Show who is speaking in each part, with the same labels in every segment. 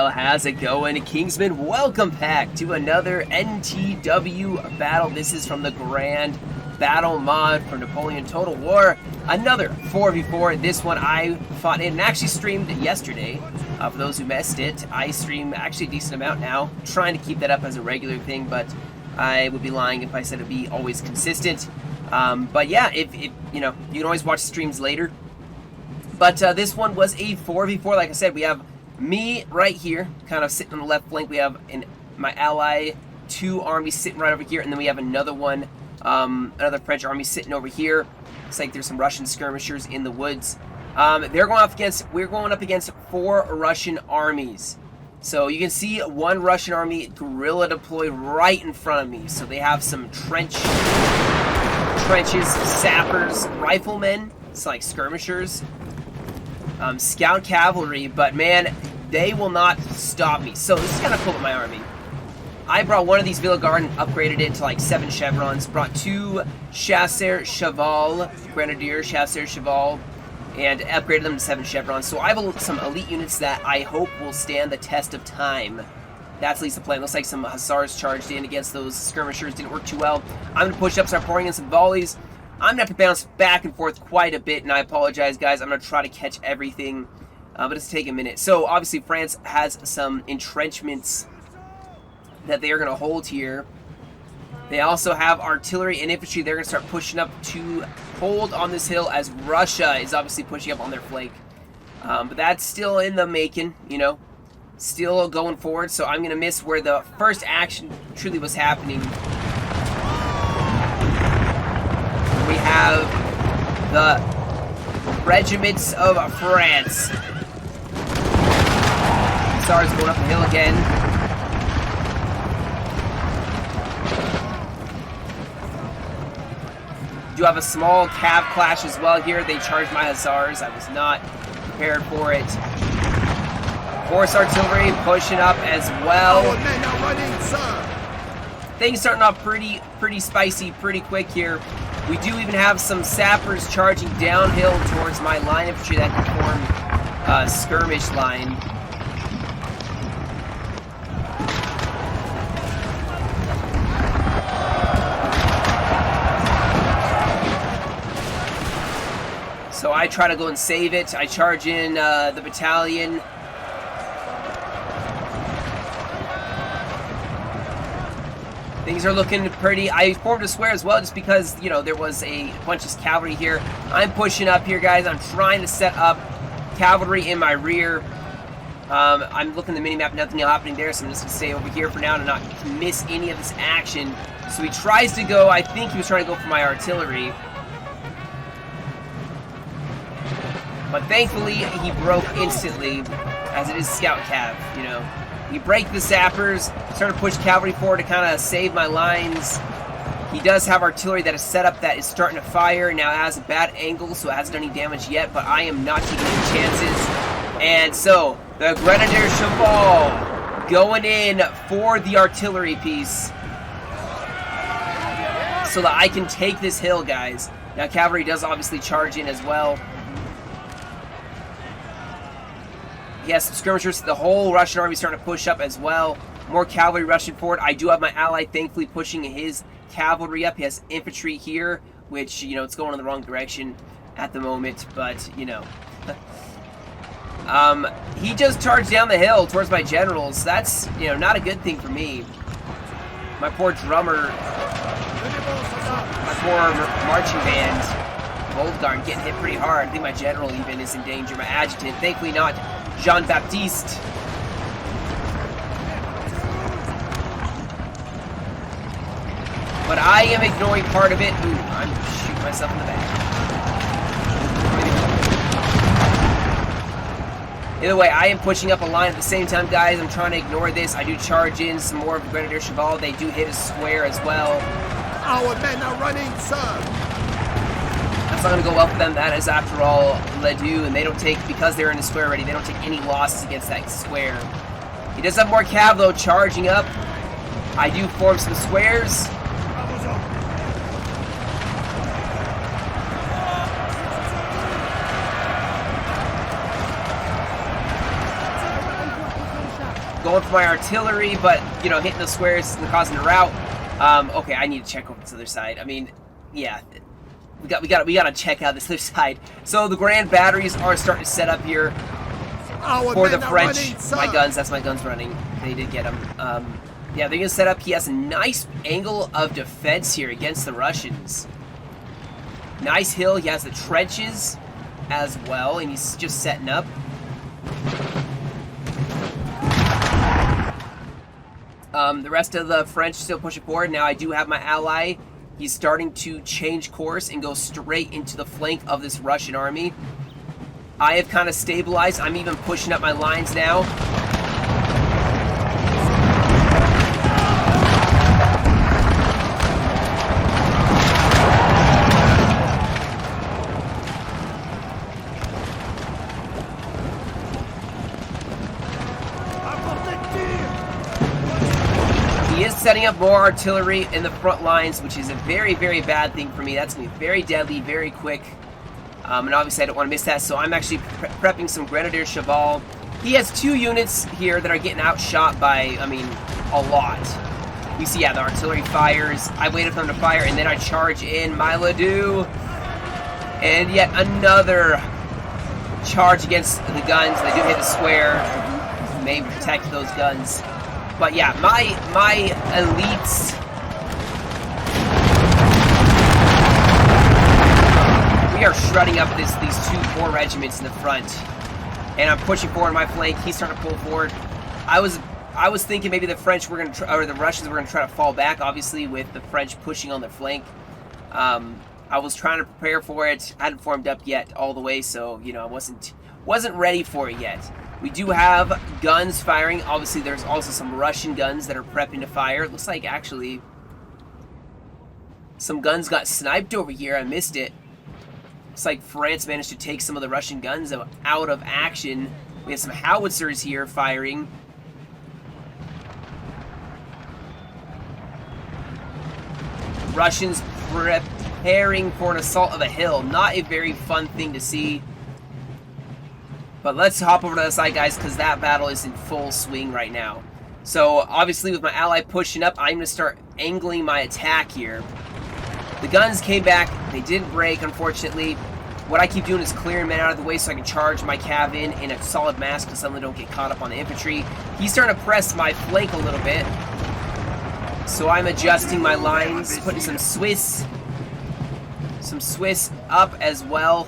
Speaker 1: Well, how's it going, Kingsman? Welcome back to another NTW battle. This is from the Grand Battle mod for Napoleon Total War. Another 4v4. This one I fought in and actually streamed yesterday. For those who missed it, I stream actually a decent amount now. Trying to keep that up as a regular thing, but I would be lying if I said it'd be always consistent. But yeah, if you know, you can always watch streams later. But this one was a 4v4. Like I said, we have me right here, kind of sitting on the left flank. We have my ally, two armies sitting right over here, and then we have another one, another French army sitting over here. Looks like there's some Russian skirmishers in the woods. We're going up against 4 Russian armies. So you can see one Russian army guerrilla deployed right in front of me. So they have some trenches, sappers, riflemen, it's like skirmishers. Scout cavalry, but man, they will not stop me. So this is kind of cool with my army. I brought one of these Villa Guard and upgraded it to like 7 chevrons. Brought 2 Chasseurs Cheval, Grenadier Chasseurs Cheval, and upgraded them to 7 chevrons. So I have some elite units that I hope will stand the test of time. That's at least the plan. Looks like some Hussars charged in against those skirmishers. Didn't work too well. I'm going to push up, start pouring in some volleys. I'm going to have to bounce back and forth quite a bit, and I apologize, guys. I'm going to try to catch everything, but it's taking a minute. So, obviously, France has some entrenchments that they are going to hold here. They also have artillery and infantry. They're going to start pushing up to hold on this hill as Russia is obviously pushing up on their flank. But that's still in the making, you know. Still going forward, so I'm going to miss where the first action truly was happening. We have the regiments of France. Hussars going up the hill again. Do have a small cav clash as well here. They charged my Hussars. I was not prepared for it. Horse artillery pushing up as well. Things starting off pretty spicy, pretty quick here. We do even have some sappers charging downhill towards my line infantry that can form a skirmish line. So I try to go and save it. I charge in the battalion. Things are looking pretty. I formed a square as well just because, you know, there was a bunch of cavalry here. I'm pushing up here, guys. I'm trying to set up cavalry in my rear. I'm looking at the minimap, nothing happening there, so I'm just going to stay over here for now and not miss any of this action. So he tries to go, I think he was trying to go for my artillery. But thankfully, he broke instantly, as it is scout cav, you know. We break the sappers, start to push cavalry forward to kind of save my lines. He does have artillery that is set up that is starting to fire. Now it has a bad angle, so it hasn't done any damage yet, but I am not taking any chances. And so, the Grenadier Cheval going in for the artillery piece so that I can take this hill, guys. Now cavalry does obviously charge in as well. Yes, skirmishers, the whole Russian army is starting to push up as well. More cavalry rushing forward. I do have my ally, thankfully, pushing his cavalry up. He has infantry here, which, you know, it's going in the wrong direction at the moment, but, you know. He just charged down the hill towards my generals. That's, you know, not a good thing for me. My poor drummer, my poor marching band, Old Guard, getting hit pretty hard. I think my general even is in danger. My adjutant, thankfully not Jean-Baptiste. But I am ignoring part of it. Ooh, I'm shooting myself in the back. Either way, I am pushing up a line at the same time, guys. I'm trying to ignore this. I do charge in some more of the Grenadier Cheval. They do hit a square as well.
Speaker 2: Our men are running, sir.
Speaker 1: That's not going to go well for them. That is, after all, Ledoux, and they don't take, because they're in the square already, they don't take any losses against that square. He does have more cav, though, charging up. I do form some squares. going for my artillery, but, you know, hitting the squares and causing a rout. Okay, I need to check over this other side. I mean, yeah, we gotta check out this other side. So the grand batteries are starting to set up here for the French. My guns, that's my guns running. They did get them. Yeah, they're gonna set up. He has a nice angle of defense here against the Russians. Nice hill. He has the trenches as well, and he's just setting up. The rest of the French still pushing forward. Now I do have my ally. He's starting to change course and go straight into the flank of this Russian army. I have kind of stabilized. I'm even pushing up my lines now. He is setting up more artillery in the front lines, which is a very, very bad thing for me. That's going to be very deadly, very quick. And obviously I don't want to miss that, so I'm actually prepping some Grenadier Cheval. He has 2 units here that are getting outshot by, I mean, a lot. You see, yeah, the artillery fires. I waited for them to fire, and then I charge in my Ledoux. And yet another charge against the guns. They do hit the square. Maybe protect those guns. But yeah, my elites... We are shredding up these 2-4 regiments in the front. And I'm pushing forward my flank. He's starting to pull forward. I was thinking maybe the French were going to or the Russians were going to try to fall back, obviously, with the French pushing on their flank. I was trying to prepare for it. I hadn't formed up yet all the way, so, you know, I wasn't ready for it yet. We do have guns firing. Obviously, there's also some Russian guns that are prepping to fire. It looks like, actually, some guns got sniped over here. I missed it. Looks like France managed to take some of the Russian guns out of action. We have some howitzers here firing. Russians preparing for an assault of a hill. Not a very fun thing to see. But let's hop over to the side, guys, because that battle is in full swing right now. So, obviously, with my ally pushing up, I'm going to start angling my attack here. The guns came back. They didn't break, unfortunately. What I keep doing is clearing men out of the way so I can charge my cav in a solid mass because suddenly don't get caught up on the infantry. He's starting to press my flank a little bit. So I'm adjusting my lines, putting some Swiss up as well.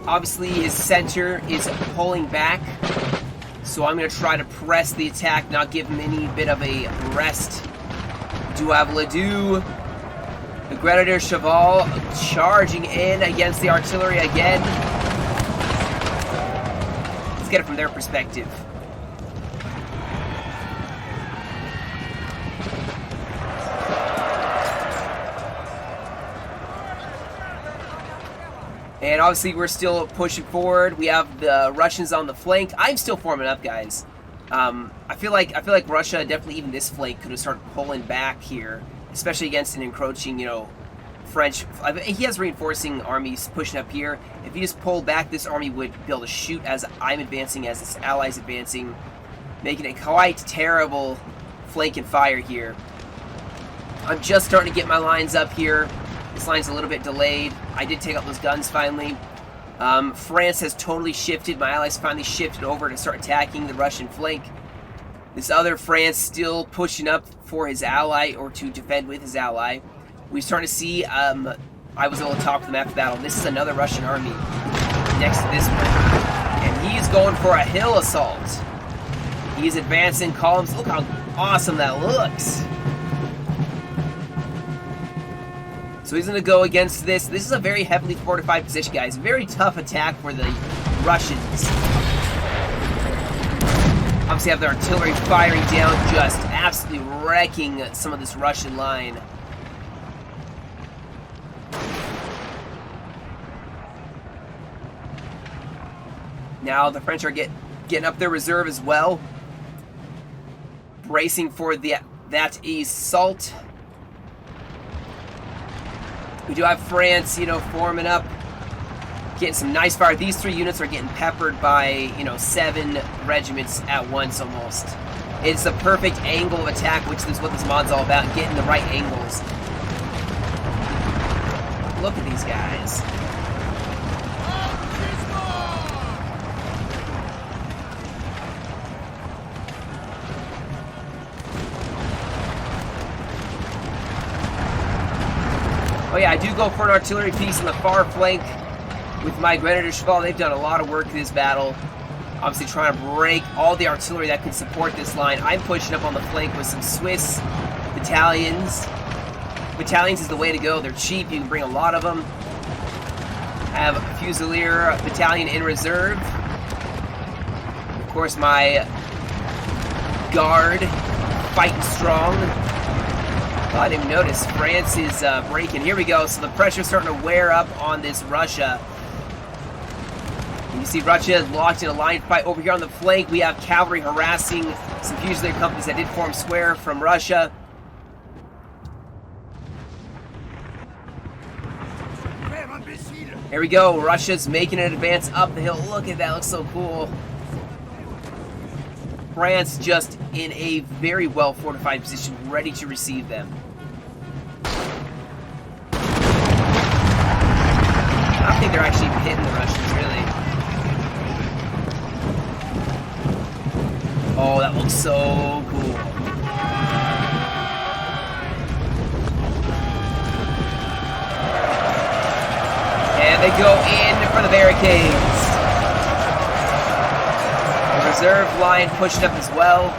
Speaker 1: Obviously, his center is pulling back, so I'm going to try to press the attack, not give him any bit of a rest. We do have Ledoux, the Grenadier Cheval, charging in against the artillery again. Let's get it from their perspective. And obviously we're still pushing forward. We have the Russians on the flank. I'm still forming up, guys. I feel like Russia, definitely even this flank, could have started pulling back here, especially against an encroaching, you know, French. He has reinforcing armies pushing up here. If he just pulled back, this army would be able to shoot as I'm advancing, as his allies advancing, making it quite terrible flank and fire here. I'm just starting to get my lines up here. This line's a little bit delayed. I did take out those guns finally. France has totally shifted. My allies finally shifted over to start attacking the Russian flank. This other France still pushing up for his ally, or to defend with his ally. We're starting to see, I was able to talk to them after battle. This is another Russian army next to this one. And he's going for a hill assault. He's advancing columns. Look how awesome that looks. So he's going to go against this. This is a very heavily fortified position, guys. Very tough attack for the Russians. Obviously have their artillery firing down, just absolutely wrecking some of this Russian line. Now the French are getting up their reserve as well. Bracing for that assault. We do have France, you know, forming up. Getting some nice fire. These 3 units are getting peppered by, you know, 7 regiments at once almost. It's the perfect angle of attack, which is what this mod's all about, getting the right angles. Look at these guys. Oh yeah, I do go for an artillery piece on the far flank with my Grenadier Cheval. They've done a lot of work in this battle. Obviously trying to break all the artillery that can support this line. I'm pushing up on the flank with some Swiss battalions. Battalions is the way to go. They're cheap. You can bring a lot of them. I have a Fusilier battalion in reserve. Of course, my Guard fighting strong. Oh, I didn't even notice. France is breaking. Here we go. So the pressure's starting to wear up on this Russia. You see Russia locked in a line fight. Over here on the flank, we have cavalry harassing some Fusilier companies that did form square from Russia. Here we go. Russia's making an advance up the hill. Look at that. Looks so cool. France just in a very well fortified position, ready to receive them. I don't think they're actually hitting the Russians, really. Oh, that looks so cool. And they go in for the barricades. The reserve line pushed up as well.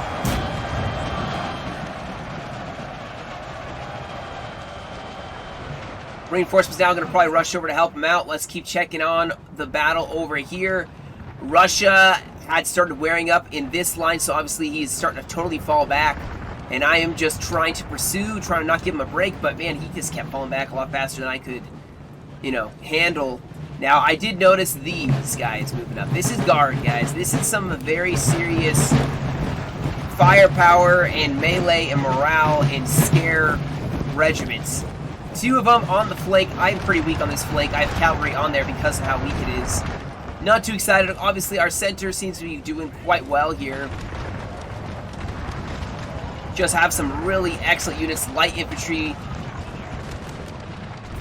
Speaker 1: Reinforcements now going to probably rush over to help them out. Let's keep checking on the battle over here. Russia had started wearing up in this line, so obviously he's starting to totally fall back. And I am just trying to pursue, trying to not give him a break, but man, he just kept falling back a lot faster than I could, you know, handle. Now, I did notice these guys moving up. This is Guard, guys. This is some very serious firepower and melee and morale and scare regiments. 2 of them on the flank. I'm pretty weak on this flank. I have cavalry on there because of how weak it is. Not too excited. Obviously, our center seems to be doing quite well here. Just have some really excellent units. Light infantry.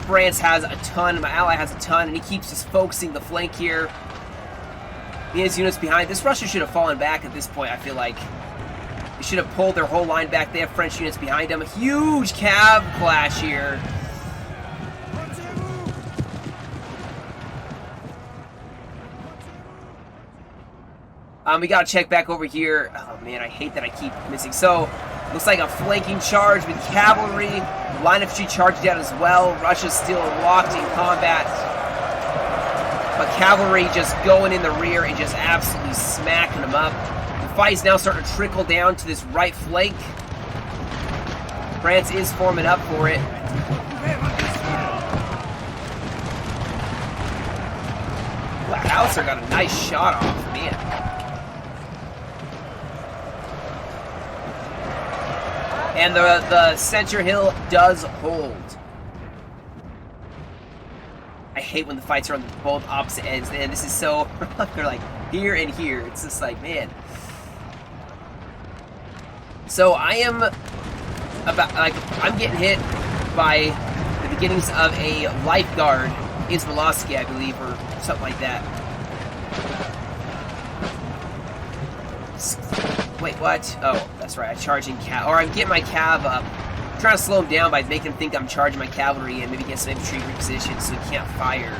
Speaker 1: France has a ton. My ally has a ton. And he keeps just focusing the flank here. He has units behind. This Russia should have fallen back at this point, I feel like. They should have pulled their whole line back. They have French units behind them. A huge cav clash here. We gotta check back over here. Oh man, I hate that I keep missing. So, looks like a flanking charge with cavalry. Line infantry charged out as well. Russia's still locked in combat. But cavalry just going in the rear and just absolutely smacking them up. The fight's now starting to trickle down to this right flank. France is forming up for it. Wow, Hauser got a nice shot off, man. And the center hill does hold. I hate when the fights are on both opposite ends, man. This is so... they're like here and here. It's just like, man. So I am about... like, I'm getting hit by the beginnings of a lifeguard. Izmalovsky, I believe, or something like that. Wait, what? Oh, that's right. I'm charging cav, or I'm getting my cav up. I'm trying to slow him down by making him think I'm charging my cavalry and maybe get some infantry repositioned so he can't fire.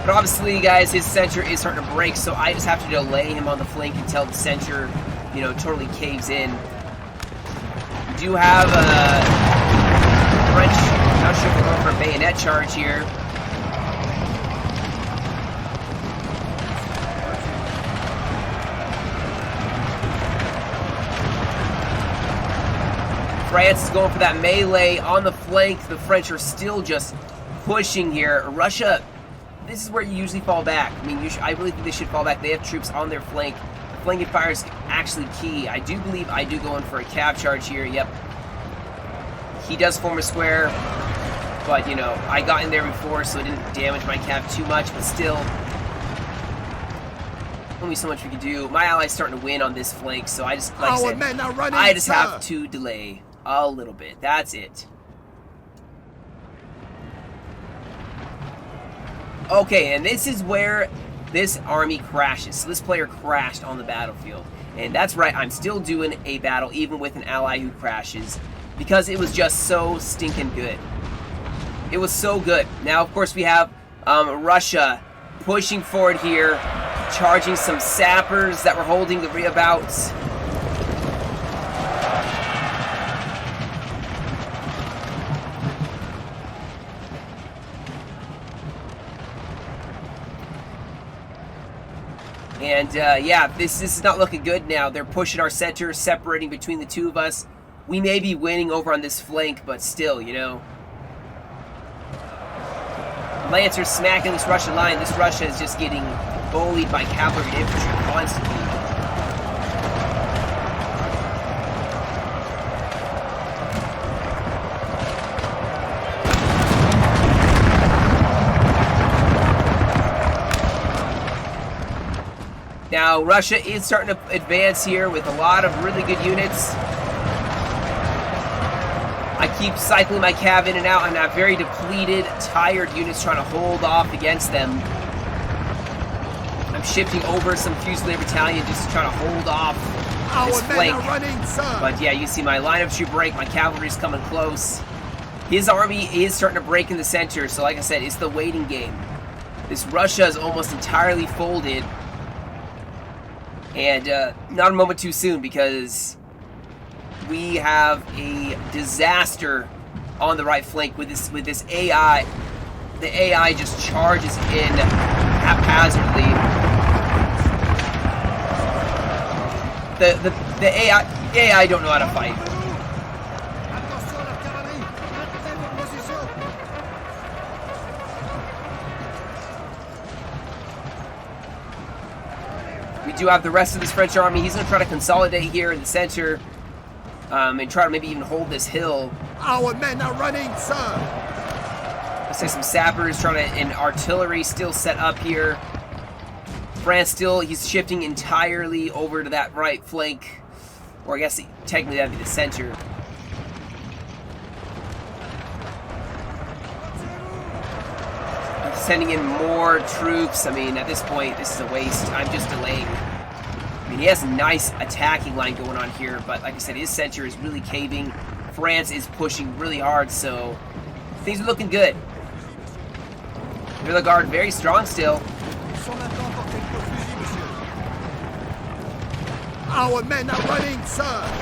Speaker 1: But obviously, guys, his center is starting to break, so I just have to delay him on the flank until the center, you know, totally caves in. We do have a French. I'm not sure if we're going for a bayonet charge here. France is going for that melee on the flank. The French are still just pushing here. Russia, this is where you usually fall back. I mean, I really think they should fall back. They have troops on their flank. The flanking fire is actually key. I do believe I do go in for a cav charge here. Yep. He does form a square. But, you know, I got in there before, so it didn't damage my cav too much, but still, only so much we can do. My ally's starting to win on this flank, so I just, like I said,
Speaker 2: men are running,
Speaker 1: I just
Speaker 2: sir.
Speaker 1: have to delay a little bit. That's it. Okay, and this is where this army crashes. So this player crashed on the battlefield. And that's right, I'm still doing a battle even with an ally who crashes, because it was just so stinking good. It was so good. Now, of course, we have Russia pushing forward here, charging some sappers that were holding the reabouts. And, yeah, this is not looking good now. They're pushing our center, separating between the two of us. We may be winning over on this flank, but still, you know. Lancers smacking this Russian line. This Russia is just getting bullied by cavalry and infantry constantly. Now, Russia is starting to advance here with a lot of really good units. I keep cycling my cav in and out, and I have very depleted, tired units trying to hold off against them. I'm shifting over some Fusilier battalion just trying to hold off this flank. But yeah, you see my line of troop break, my cavalry's coming close. His army is starting to break in the center, so like I said, it's the waiting game. This Russia is almost entirely folded. And not a moment too soon, because we have a disaster on the right flank with this AI. The AI just charges in haphazardly. The AI don't know how to fight. We do have the rest of this French army. He's going to try to consolidate here in the center. And try to maybe even hold this hill.
Speaker 2: Our men are running, sir.
Speaker 1: Let's say some sappers trying to, and artillery still set up here. France still, he's shifting entirely over to that right flank. Or I guess technically that'd be the center. Sending in more troops. I mean, at this point, this is a waste. I'm just delaying. I mean, he has a nice attacking line going on here, but like I said, his center is really caving. France is pushing really hard, so things are looking good. Rear guard very strong still.
Speaker 2: Our men are running, sir.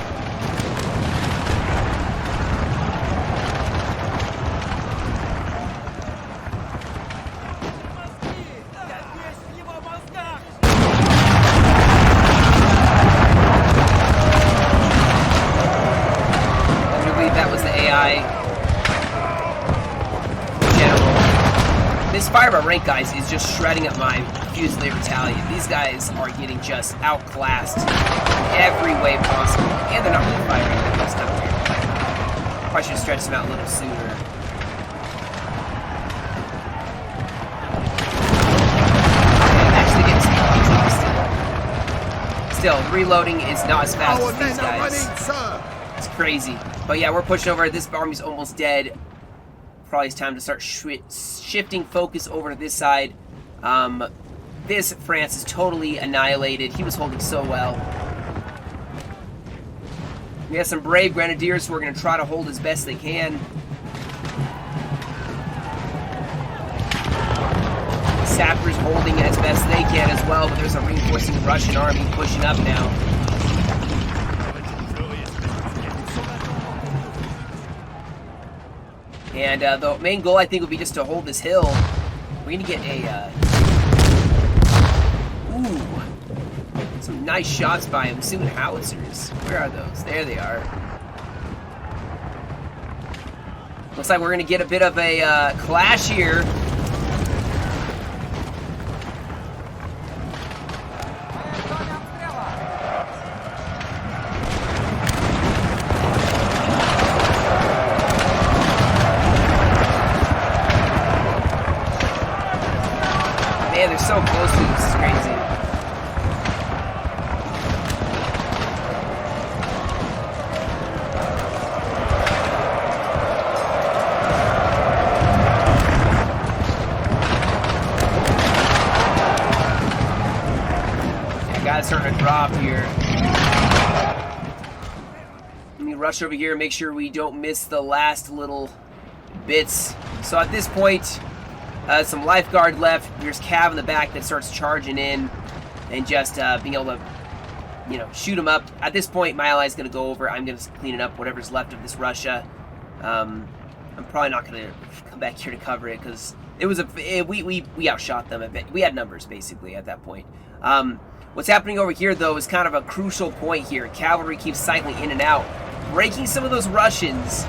Speaker 1: This fire by rank, guys, is just shredding up my Fusilier battalion. These guys are getting just outclassed every way possible. And they're not really firing. That's kind of weird. Probably should have stretched them out a little sooner. Okay, actually getting some still, reloading is not as fast as these guys. It's crazy. But yeah, we're pushing over. This army's almost dead. Probably it's time to start shifting focus over to this side. This France is totally annihilated. He was holding so well. We have some brave grenadiers who are going to try to hold as best they can. Sappers holding as best they can as well, but there's a reinforcing Russian army pushing up now. And the main goal, I think, would be just to hold this hill. We're going to get a... ooh. Some nice shots by him. Assuming howitzers. Where are those? There they are. Looks like we're going to get a bit of a clash here. Man, they're so close to this. It's crazy. Yeah, guys starting to drop here. Let me rush over here and make sure we don't miss the last little bits. So at this point, some lifeguard left. There's Cav in the back that starts charging in and just being able to, you know, shoot him up. At this point, my ally's going to go over. I'm going to clean it up, whatever's left of this Russia. I'm probably not going to come back here to cover it because it was we outshot them a bit. We had numbers basically at that point. What's happening over here though is kind of a crucial point here. Cavalry keeps cycling in and out, breaking some of those Russians.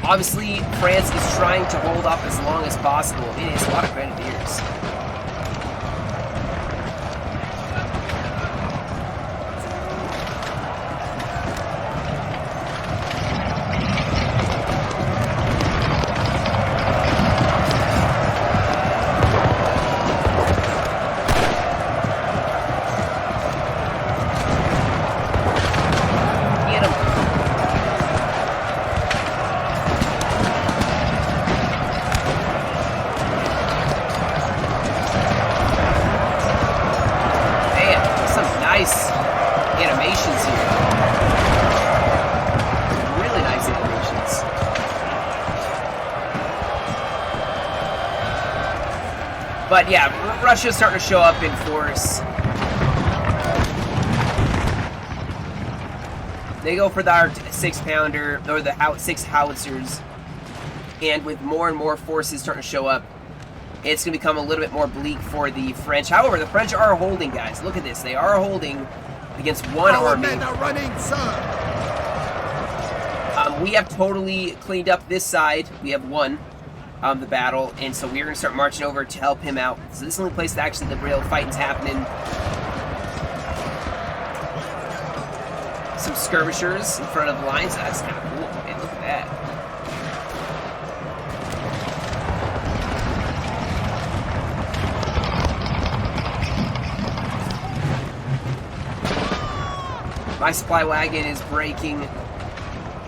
Speaker 1: Obviously, France is trying to hold up as long as possible. I mean, it's a lot of grenadiers. But yeah, Russia's starting to show up in force. They go for the 6-pounder, or the 6 howitzers. And with more and more forces starting to show up, it's going to become a little bit more bleak for the French. However, the French are holding, guys. Look at this. They are holding against one army.
Speaker 2: Men are running, sir.
Speaker 1: We have totally cleaned up this side. We have won the battle, and so we're going to start marching over to help him out. So this is the only place that actually the real fighting's happening. Some skirmishers in front of the lines. That's kind of cool. Man, look at that. My supply wagon is breaking.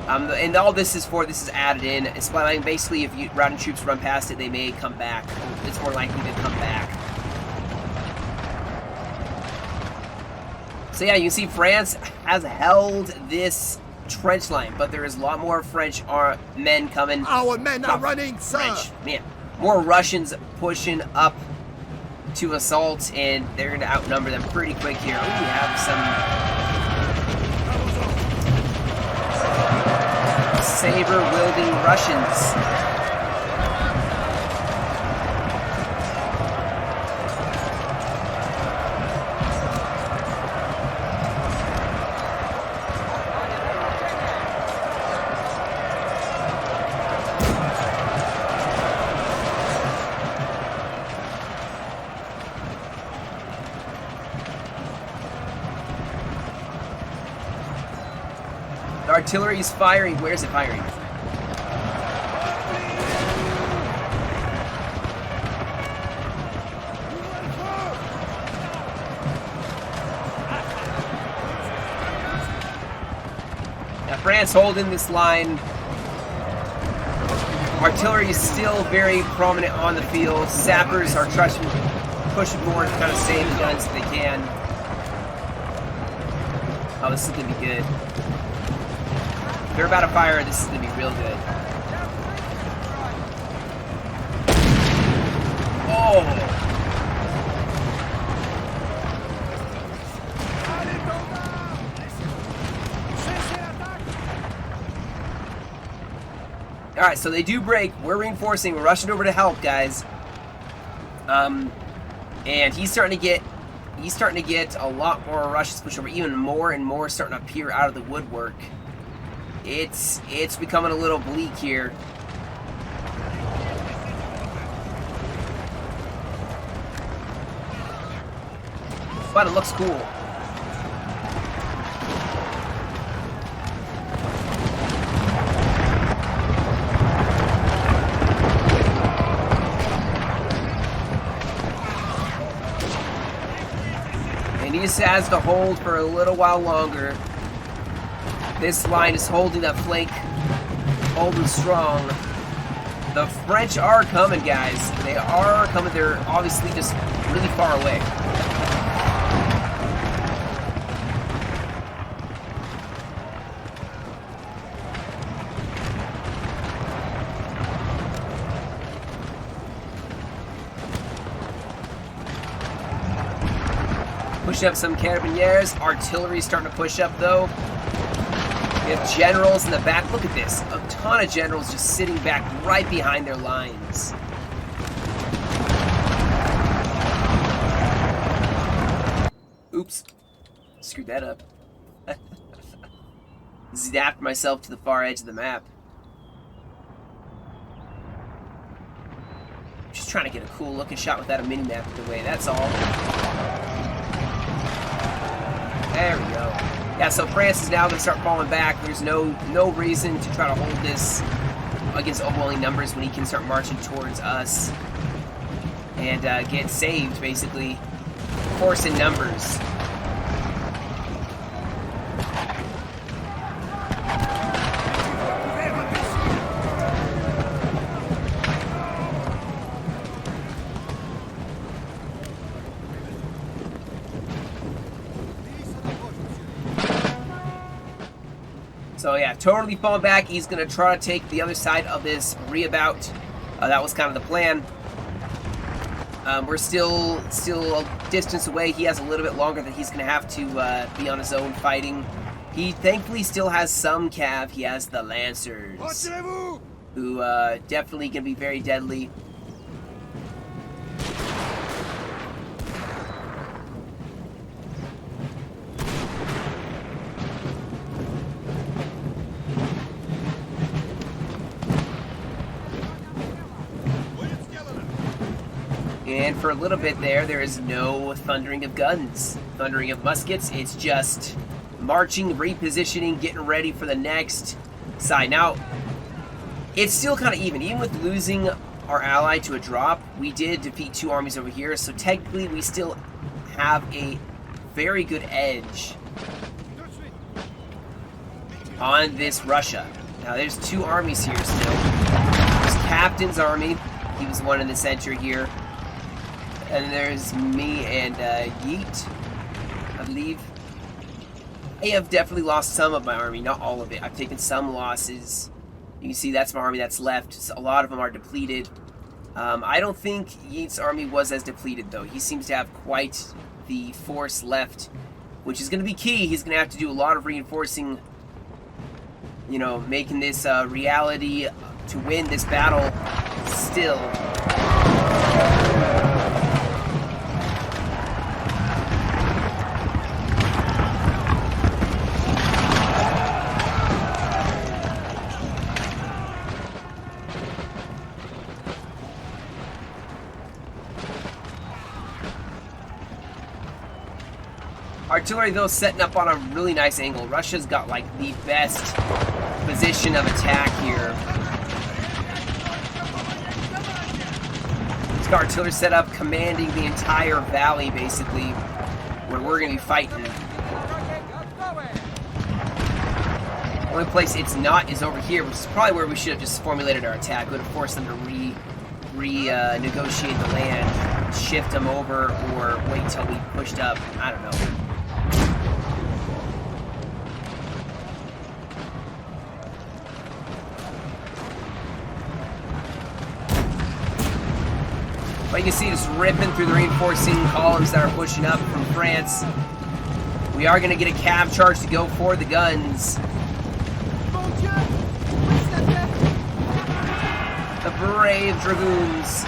Speaker 1: And all this is added in. A supply wagon, basically, if routing troops run past it, they may come back. It's more likely to come back. So yeah, you can see France has held this trench line, but there is a lot more French men coming.
Speaker 2: Our men are running, sir.
Speaker 1: French, man. More Russians pushing up to assault, and they're going to outnumber them pretty quick here. Ooh, we have some saber-wielding Russians. The artillery is firing. Where is it firing? Now France holding this line. Artillery is still very prominent on the field. Sappers are pushing forward to kind of save the guns if they can. Oh, this is going to be good. They're about to fire. This is going to be real good. Oh! Alright, so they do break. We're reinforcing. We're rushing over to help, guys. And he's starting to get a lot more Russians pushed over. Even more and more starting to appear out of the woodwork. It's becoming a little bleak here. But it looks cool. And he just has to hold for a little while longer. This line is holding that flank, holding strong. The French are coming, guys. They are coming. They're obviously just really far away. Pushing up some carabiniers. Artillery starting to push up, though. We have generals in the back. Look at this. A ton of generals just sitting back right behind their lines. Oops. Screwed that up. Zapped myself to the far edge of the map. Just trying to get a cool looking shot without a mini-map in the way, that's all. There we go. Yeah, so France is now going to start falling back. There's no reason to try to hold this against overwhelming numbers when he can start marching towards us and get saved, basically. Force in numbers. So yeah, totally falling back. He's going to try to take the other side of this reabout. That was kind of the plan. We're still a distance away. He has a little bit longer that he's going to have to be on his own fighting. He thankfully still has some cav. He has the Lancers, who definitely can be very deadly. And for a little bit there is no thundering of guns, thundering of muskets. It's just marching, repositioning, getting ready for the next side. Now, it's still kind of even. Even with losing our ally to a drop, we did defeat two armies over here. So technically, we still have a very good edge on this Russia. Now, there's two armies here still. There's Captain's army. He was one in the center here. And there's me and Yeet, I believe. I have definitely lost some of my army, not all of it. I've taken some losses. You can see that's my army that's left. So a lot of them are depleted. I don't think Yeet's army was as depleted, though. He seems to have quite the force left, which is going to be key. He's going to have to do a lot of reinforcing, you know, making this reality to win this battle still. Artillery, though, setting up on a really nice angle. Russia's got, like, the best position of attack here. It's got artillery set up, commanding the entire valley, basically, where we're going to be fighting. The only place it's not is over here, which is probably where we should have just formulated our attack. We would have forced them to negotiate the land, shift them over, or wait till we pushed up. I don't know. But you can see just ripping through the reinforcing columns that are pushing up from France. We are going to get a cav charge to go for the guns. The brave dragoons.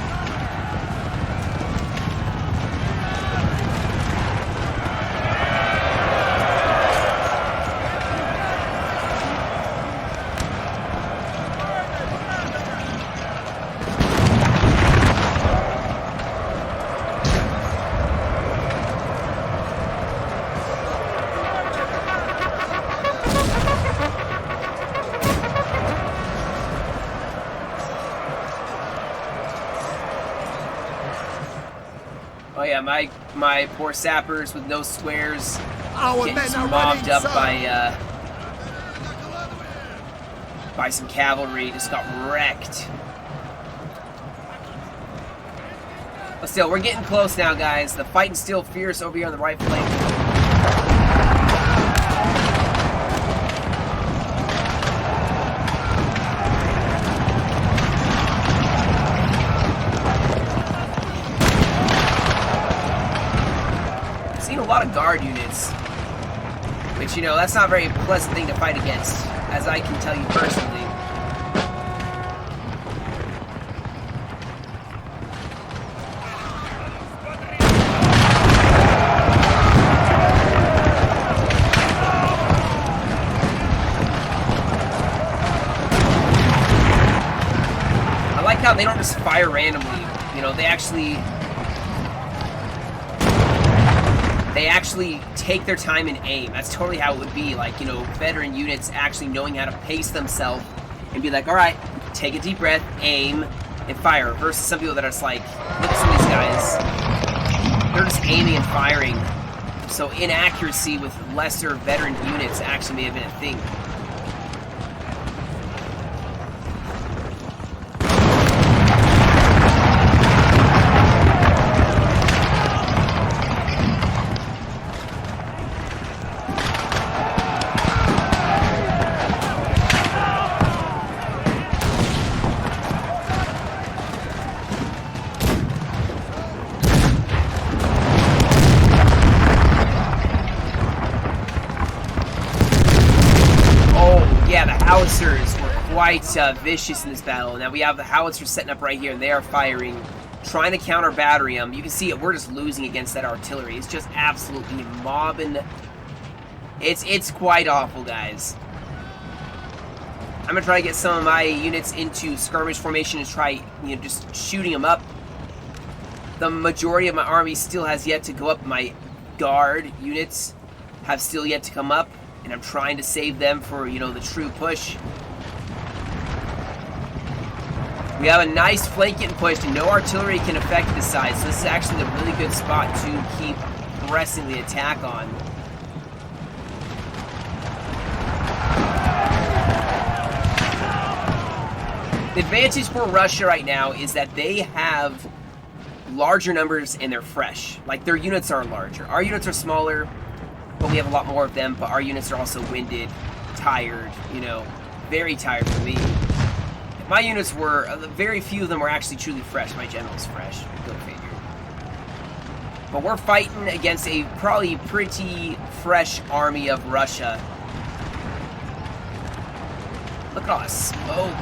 Speaker 1: Oh yeah, my poor sappers with no squares
Speaker 2: Our
Speaker 1: getting
Speaker 2: men
Speaker 1: just
Speaker 2: are
Speaker 1: mobbed
Speaker 2: running,
Speaker 1: up
Speaker 2: sir.
Speaker 1: by some cavalry. Just got wrecked. But still, we're getting close now, guys. The fighting's still fierce over here on the right flank. Seen a lot of guard units, which, you know, that's not a very pleasant thing to fight against, as I can tell you personally. I like how they don't just fire randomly. You know, they actually take their time and aim. That's totally how it would be. Like, you know, veteran units actually knowing how to pace themselves and be like, all right, take a deep breath, aim, and fire. Versus some people that are just like, look at some of these guys. They're just aiming and firing. So inaccuracy with lesser veteran units actually may have been a thing. Howitzers were quite vicious in this battle. Now we have the howitzers setting up right here, and they are firing, trying to counter battery them. You can see it, we're just losing against that artillery. It's just absolutely mobbing. It's quite awful, guys. I'm gonna try to get some of my units into skirmish formation and try, you know, just shooting them up. The majority of my army still has yet to go up. My guard units have still yet to come up, and I'm trying to save them for, you know, the true push. We have a nice flank getting pushed, and no artillery can affect this side, so this is actually a really good spot to keep pressing the attack on. The advantage for Russia right now is that they have larger numbers and they're fresh. Like, their units are larger. Our units are smaller, but we have a lot more of them, but our units are also winded, tired, you know, very tired for me. My units were, very few of them were actually truly fresh. My general's fresh, go figure. But we're fighting against a probably pretty fresh army of Russia. Look at all the smoke.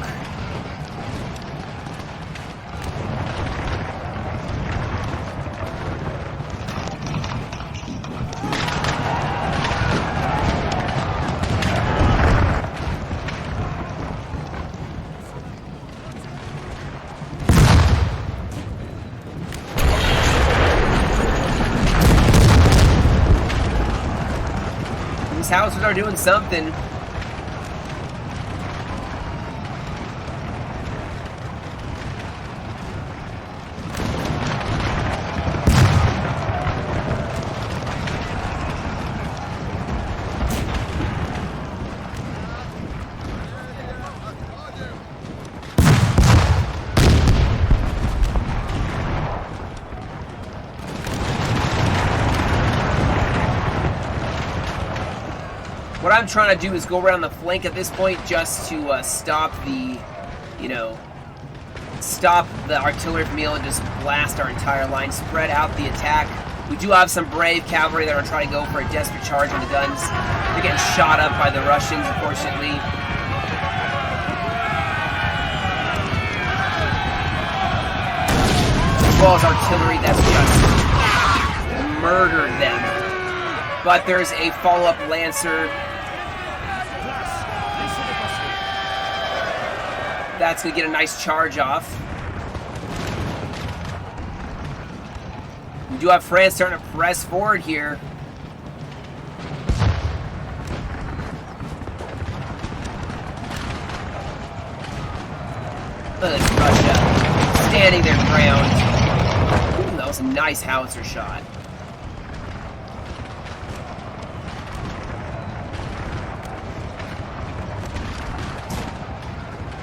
Speaker 1: These houses are doing something. What I'm trying to do is go around the flank at this point just to stop the, you know, stop the artillery from being able to just blast our entire line, spread out the attack. We do have some brave cavalry that are trying to go for a desperate charge on the guns. They're getting shot up by the Russians, unfortunately. As well as artillery that's just murdered them. But there's a follow-up Lancer. That's going to get a nice charge off. We do have France starting to press forward here. Look at this Russia standing their ground. Ooh, that was some nice howitzer shot.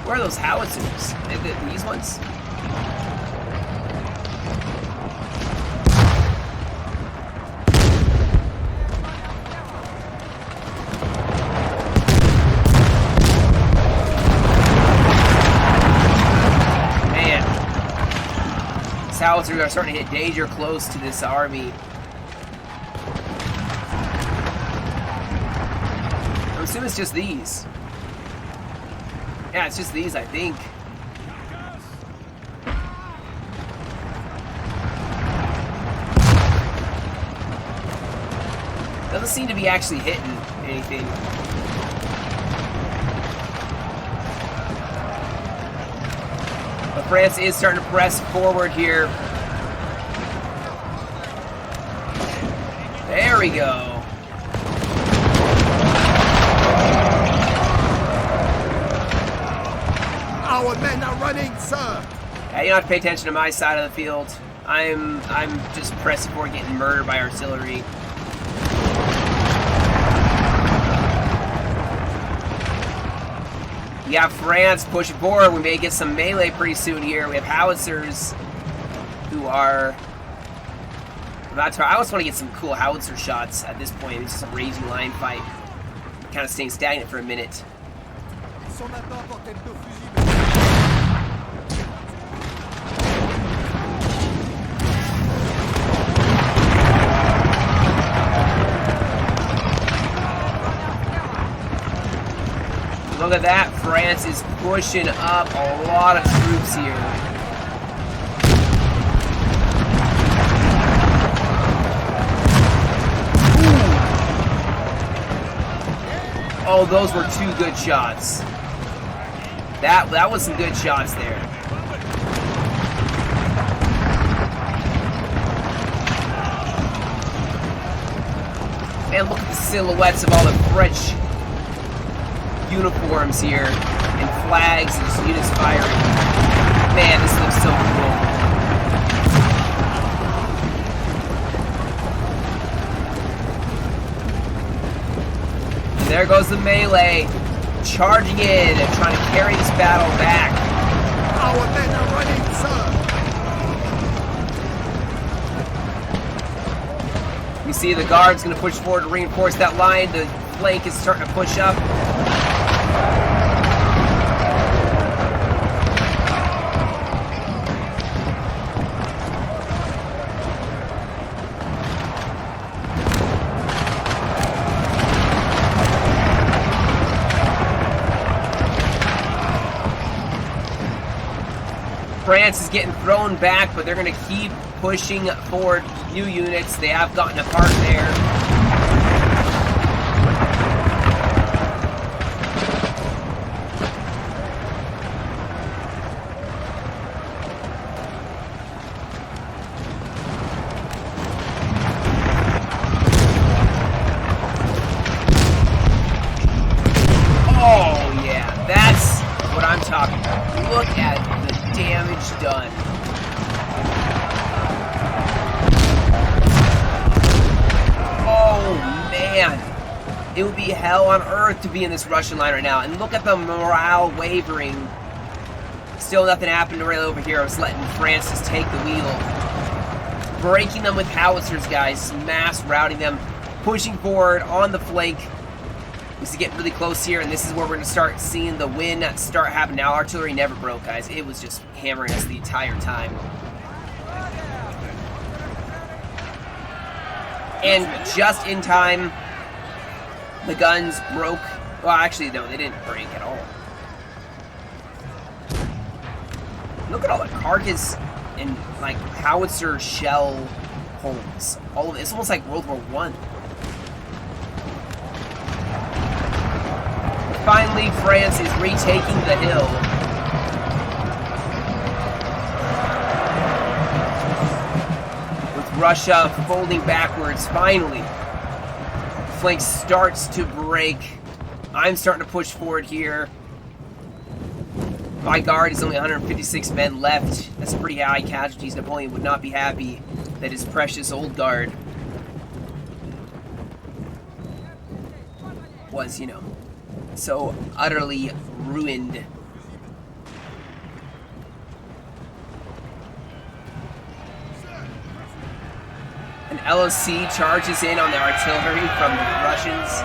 Speaker 1: Where are those howitzers? These ones? Man. These howitzers are starting to hit danger close to this army. I assume it's just these. Yeah, it's just these, I think. Doesn't seem to be actually hitting anything. But France is starting to press forward here. There we go.
Speaker 2: Our men are running, sir.
Speaker 1: Yeah, you don't have to pay attention to my side of the field. I'm just pressing forward, getting murdered by artillery. We got France pushing forward. We may get some melee pretty soon here. We have howitzers who are about to. I always want to get some cool howitzer shots at this point. It's just a raging line fight. Kind of staying stagnant for a minute. Look at that, France is pushing up a lot of troops here. Ooh. Oh, those were two good shots. That was some good shots there. Man, look at the silhouettes of all the French uniforms here and flags and just units firing. Man, this looks so cool. And there goes the melee, charging in and trying to carry this battle back.
Speaker 2: Our men are running, sir.
Speaker 1: You see the guard's going to push forward to reinforce that line. The flank is starting to push up. France is getting thrown back, but they're going to keep pushing forward new units. They have gotten apart there. Oh, yeah, that's what I'm talking about. Look at the damage done. Oh, man. It would be hell on earth to be in this Russian line right now. And look at the morale wavering. Still nothing happened right over here. I was letting France just take the wheel. Breaking them with howitzers, guys. Mass routing them. Pushing forward on the flank. This is getting really close here, and this is where we're going to start seeing the win start happening. Now, artillery never broke, guys. It was just hammering us the entire time. And just in time, the guns broke. Well, actually, no, they didn't break at all. Look at all the carcass and, like, howitzer shell holes. All of it. It's almost like World War I. Finally, France is retaking the hill. With Russia folding backwards, finally. The flank starts to break. I'm starting to push forward here. My guard is only 156 men left. That's pretty high casualties. Napoleon would not be happy. that his precious old guard was, you know, so utterly ruined. An LOC charges in on the artillery from the Russians.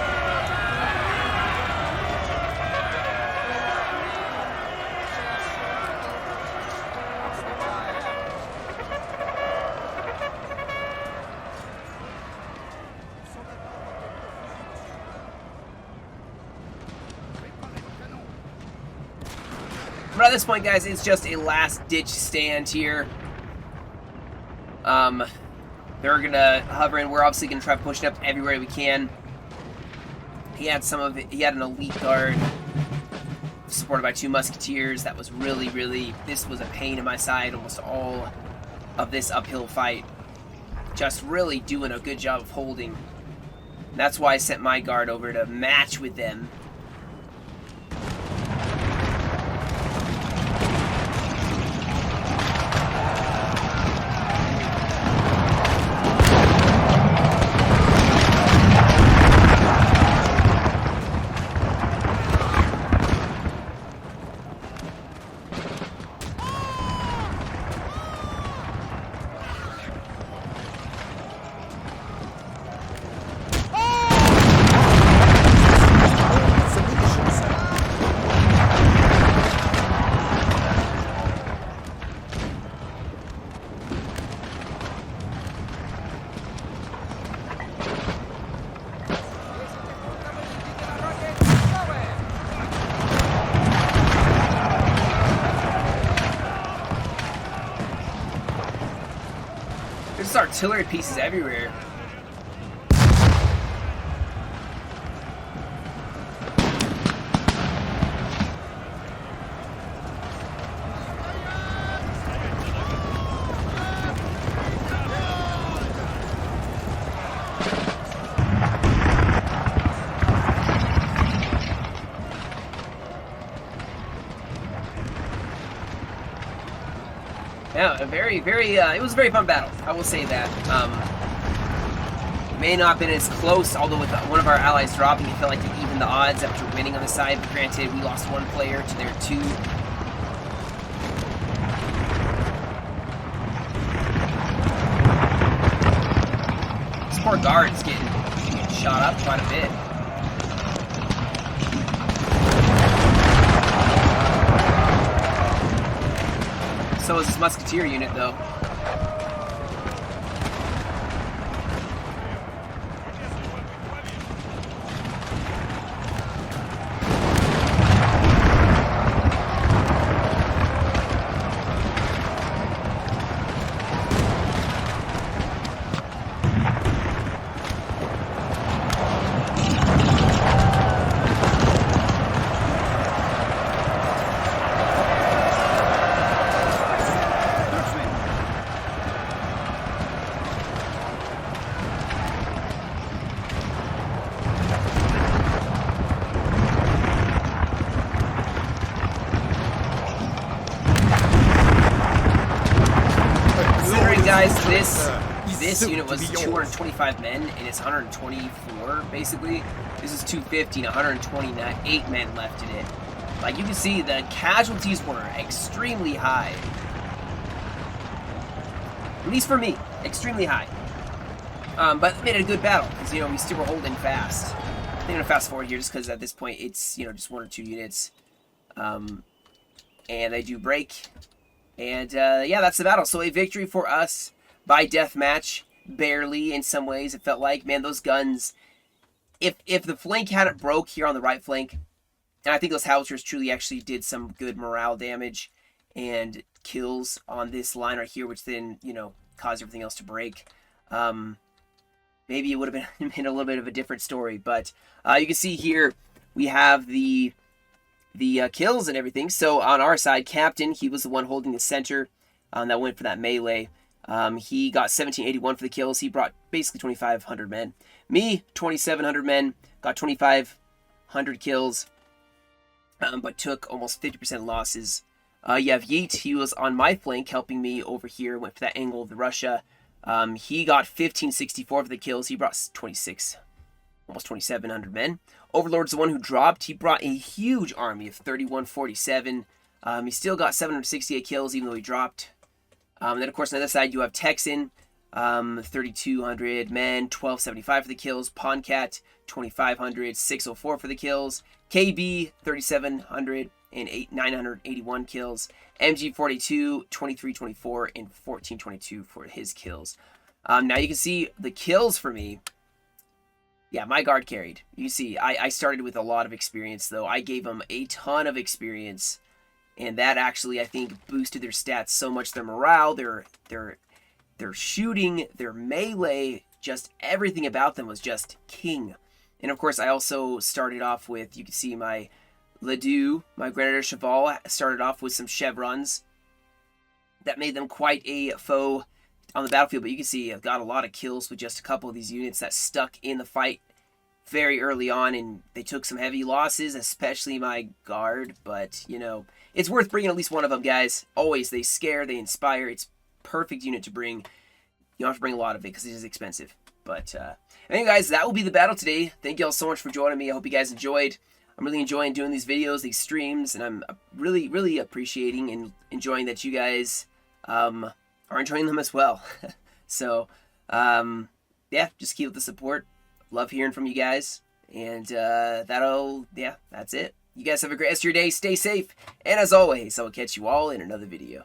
Speaker 1: But at this point, guys, it's just a last-ditch stand here. They're gonna hover in. We're obviously gonna try pushing up everywhere we can. He had an elite guard supported by 2 musketeers. That was really, this was a pain in my side almost all of this uphill fight. Just really doing a good job of holding. And that's why I sent my guard over to match with them. There's artillery pieces everywhere. Yeah, it was a very fun battle. I will say that. May not have been as close, although with one of our allies dropping, it felt like it evened the odds after winning on the side. But granted, we lost 1 player to their 2. This poor guard's getting shot up quite a bit. So is this musketeer unit, though. Guys, this unit was 225 men, and it's 124, basically. This is 250 and 128 men left in it. Like, you can see, the casualties were extremely high. At least for me, extremely high. But it made it a good battle, because, you know, we still were holding fast. I'm going to fast forward here, just because at this point, it's, you know, just 1 or 2 units. And they do break. And, yeah, that's the battle. So a victory for us by deathmatch. Barely, in some ways, it felt like. Man, those guns, if the flank hadn't broke here on the right flank, and I think those howitzers truly actually did some good morale damage and kills on this line right here, which then, you know, caused everything else to break. Maybe it would have been a little bit of a different story. But you can see here, we have the kills and everything. So on our side, Captain, he was the one holding the center that went for that melee. He got 1781 for the kills. He brought basically 2,500 men. Me, 2,700 men, got 2,500 kills, but took almost 50% losses. You have Yeet, he was on my flank helping me over here, went for that angle of the Russia. He got 1564 for the kills. He brought 26, almost 2,700 men. Overlord's the one who dropped. He brought a huge army of 3,147. He still got 768 kills, even though he dropped. Then, of course, on the other side, you have Texan, 3,200 men, 1,275 for the kills. Poncat, 2,500, 604 for the kills. KB, 3,700 and 981 kills. MG42, 2324 and 1422 for his kills. Now you can see the kills for me. Yeah, my guard carried. You see, I started with a lot of experience, though. I gave them a ton of experience, and that actually, I think, boosted their stats so much. Their morale, their shooting, their melee, just everything about them was just king. And of course, I also started off with, you can see my Ledoux, my Grenadier Cheval, started off with some chevrons. That made them quite a foe on the battlefield, but you can see I've got a lot of kills with just a couple of these units that stuck in the fight very early on, and they took some heavy losses, especially my guard, but, you know, it's worth bringing at least one of them, guys. Always, they scare, they inspire, it's perfect unit to bring. You don't have to bring a lot of it because it is expensive. But, anyway, guys, that will be the battle today. Thank you all so much for joining me. I hope you guys enjoyed. I'm really enjoying doing these videos, these streams, and I'm really, really appreciating and enjoying that you guys are enjoying them as well. So, yeah, just keep up the support. Love hearing from you guys. And that's it. You guys have a great rest of your day. Stay safe. And as always, I will catch you all in another video.